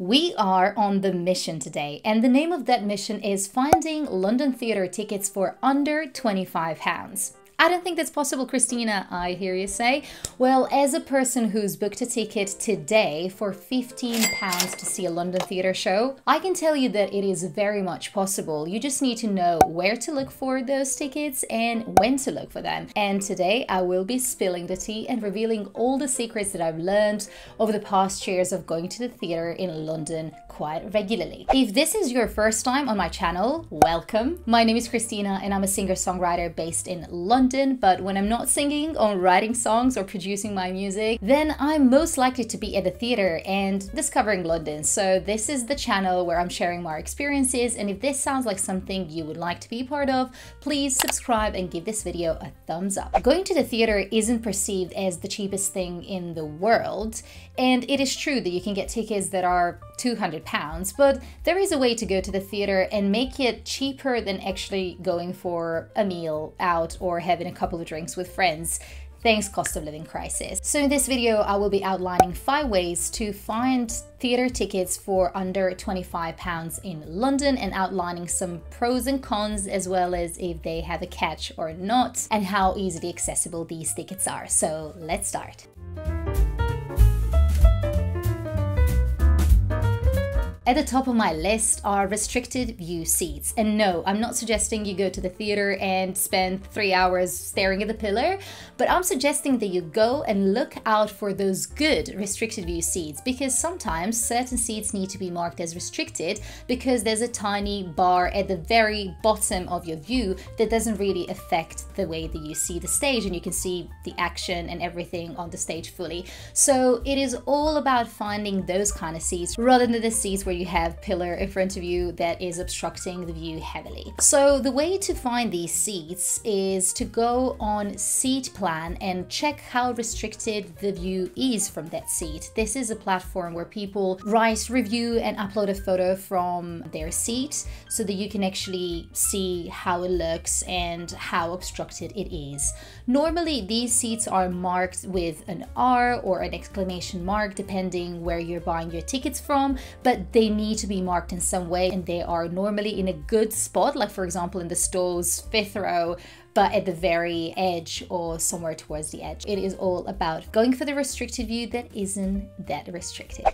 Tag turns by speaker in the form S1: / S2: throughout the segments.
S1: We are on the mission today, and the name of that mission is finding London theatre tickets for under £25. I don't think that's possible, Christina, I hear you say. Well, as a person who's booked a ticket today for £15 to see a London theatre show, I can tell you that it is very much possible. You just need to know where to look for those tickets and when to look for them. And today I will be spilling the tea and revealing all the secrets that I've learned over the past years of going to the theatre in London quite regularly. If this is your first time on my channel, welcome. My name is Christina and I'm a singer-songwriter based in London. But when I'm not singing or writing songs or producing my music, then I'm most likely to be at the theatre and discovering London. So this is the channel where I'm sharing my experiences, and if this sounds like something you would like to be part of, please subscribe and give this video a thumbs up. Going to the theatre isn't perceived as the cheapest thing in the world, and it is true that you can get tickets that are £200, but there is a way to go to the theatre and make it cheaper than actually going for a meal out or having a couple of drinks with friends, thanks cost of living crisis. So in this video, I will be outlining 5 ways to find theatre tickets for under £25 in London and outlining some pros and cons, as well as if they have a catch or not, and how easily accessible these tickets are. So let's start. At the top of my list are restricted view seats. And no, I'm not suggesting you go to the theatre and spend 3 hours staring at the pillar, but I'm suggesting that you go and look out for those good restricted view seats, because sometimes certain seats need to be marked as restricted because there's a tiny bar at the very bottom of your view that doesn't really affect the way that you see the stage and you can see the action and everything on the stage fully. So it is all about finding those kind of seats rather than the seats where you have pillar in front of you that is obstructing the view heavily. So the way to find these seats is to go on Seat Plan and check how restricted the view is from that seat. This is a platform where people write, review and upload a photo from their seat so that you can actually see how it looks and how obstructed it is. Normally these seats are marked with an R or an exclamation mark depending where you're buying your tickets from, but they need to be marked in some way, and they are normally in a good spot, like for example in the stalls 5th row, but at the very edge or somewhere towards the edge. It is all about going for the restricted view that isn't that restricted.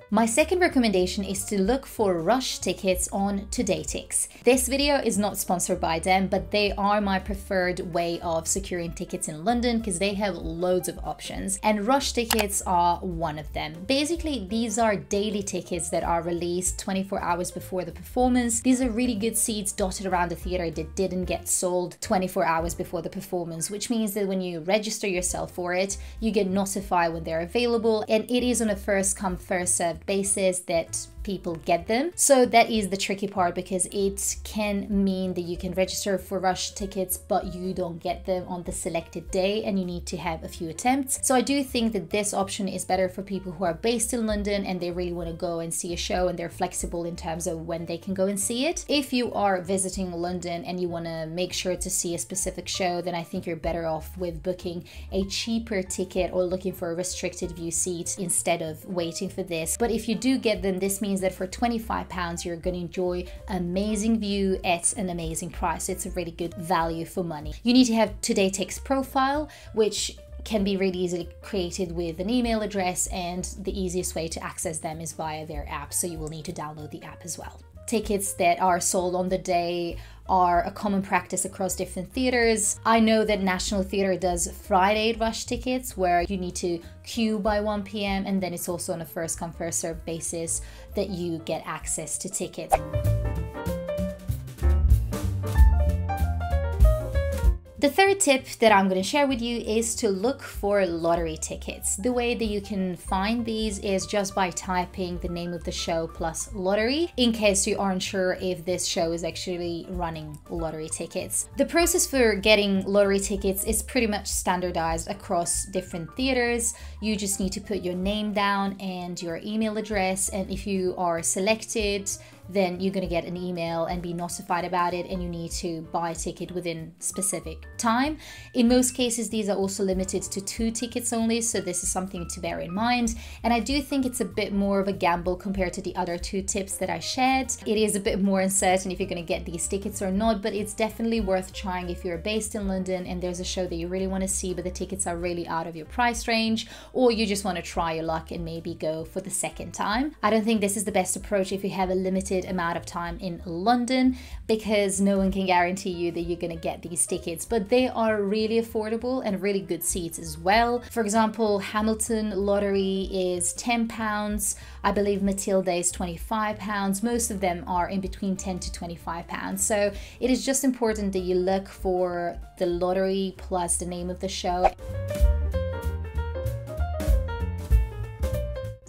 S1: My second recommendation is to look for Rush tickets on TodayTix. This video is not sponsored by them, but they are my preferred way of securing tickets in London because they have loads of options, and Rush tickets are one of them. Basically, these are daily tickets that are released 24 hours before the performance. These are really good seats dotted around the theatre that didn't get sold 24 hours before the performance, which means that when you register yourself for it, you get notified when they're available, and it is on a first come first served basis that people get them. So that is the tricky part, because it can mean that you can register for Rush tickets but you don't get them on the selected day and you need to have a few attempts. So I do think that this option is better for people who are based in London and they really want to go and see a show and they're flexible in terms of when they can go and see it. If you are visiting London and you want to make sure to see a specific show, then I think you're better off with booking a cheaper ticket or looking for a restricted view seat instead of waiting for this. But if you do get them, this means that for £25 you're going to enjoy amazing view at an amazing price. It's a really good value for money. You need to have TodayTix profile, which can be really easily created with an email address, and the easiest way to access them is via their app, so you will need to download the app as well. Tickets that are sold on the day are a common practice across different theatres. I know that National Theatre does Friday Rush tickets where you need to queue by 1 p.m. and then it's also on a first come first served basis that you get access to tickets. The third tip that I'm going to share with you is to look for lottery tickets. The way that you can find these is just by typing the name of the show plus lottery, in case you aren't sure if this show is actually running lottery tickets. The process for getting lottery tickets is pretty much standardized across different theaters. You just need to put your name down and your email address, and if you are selected, then you're going to get an email and be notified about it, and you need to buy a ticket within specific time. In most cases, these are also limited to 2 tickets only, so this is something to bear in mind. And I do think it's a bit more of a gamble compared to the other 2 tips that I shared. It is a bit more uncertain if you're going to get these tickets or not, but it's definitely worth trying if you're based in London and there's a show that you really want to see, but the tickets are really out of your price range, or you just want to try your luck and maybe go for the second time. I don't think this is the best approach if you have a limited amount of time in London, because no one can guarantee you that you're going to get these tickets, but they are really affordable and really good seats as well. For example, Hamilton Lottery is £10. I believe Matilda is £25. Most of them are in between £10 to £25. So it is just important that you look for the lottery plus the name of the show.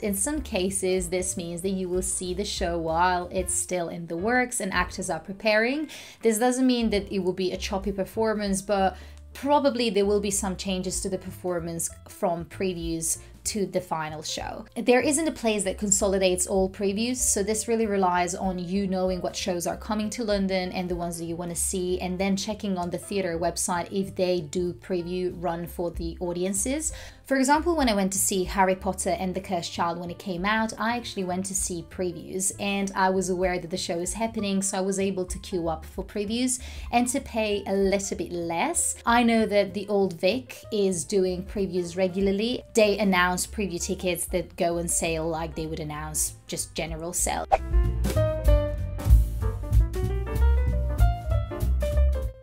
S1: In some cases, this means that you will see the show while it's still in the works and actors are preparing. This doesn't mean that it will be a choppy performance, but probably there will be some changes to the performance from previews to the final show. There isn't a place that consolidates all previews, so this really relies on you knowing what shows are coming to London and the ones that you want to see, and then checking on the theatre website if they do preview run for the audiences. For example, when I went to see Harry Potter and the Cursed Child when it came out, I actually went to see previews, and I was aware that the show is happening, so I was able to queue up for previews and to pay a little bit less. I know that the Old Vic is doing previews regularly. They announce preview tickets that go on sale like they would announce just general sale.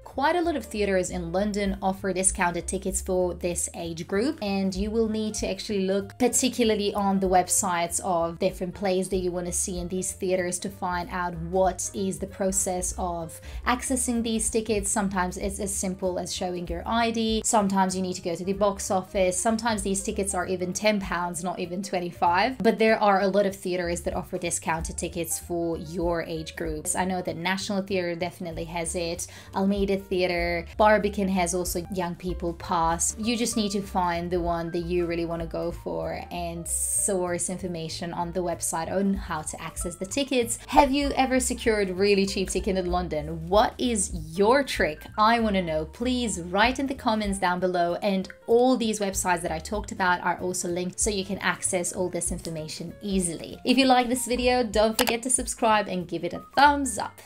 S1: Quite a lot of theatres in London offer discounted tickets for this age group, and you will need to actually look particularly on the websites of different plays that you want to see in these theatres to find out what is the process of accessing these tickets. Sometimes it's as simple as showing your ID, sometimes you need to go to the box office, sometimes these tickets are even £10, not even 25, but there are a lot of theatres that offer discounted tickets for your age groups. I know that National Theatre definitely has it, Almeida Theatre, Barbican has also young people pass. You just need to find the one that you really want to go for and source information on the website on how to access the tickets. Have you ever secured really cheap ticket in London? What is your trick? I want to know. Please write in the comments down below, and all these websites that I talked about are also linked so you can access all this information easily. If you like this video, don't forget to subscribe and give it a thumbs up.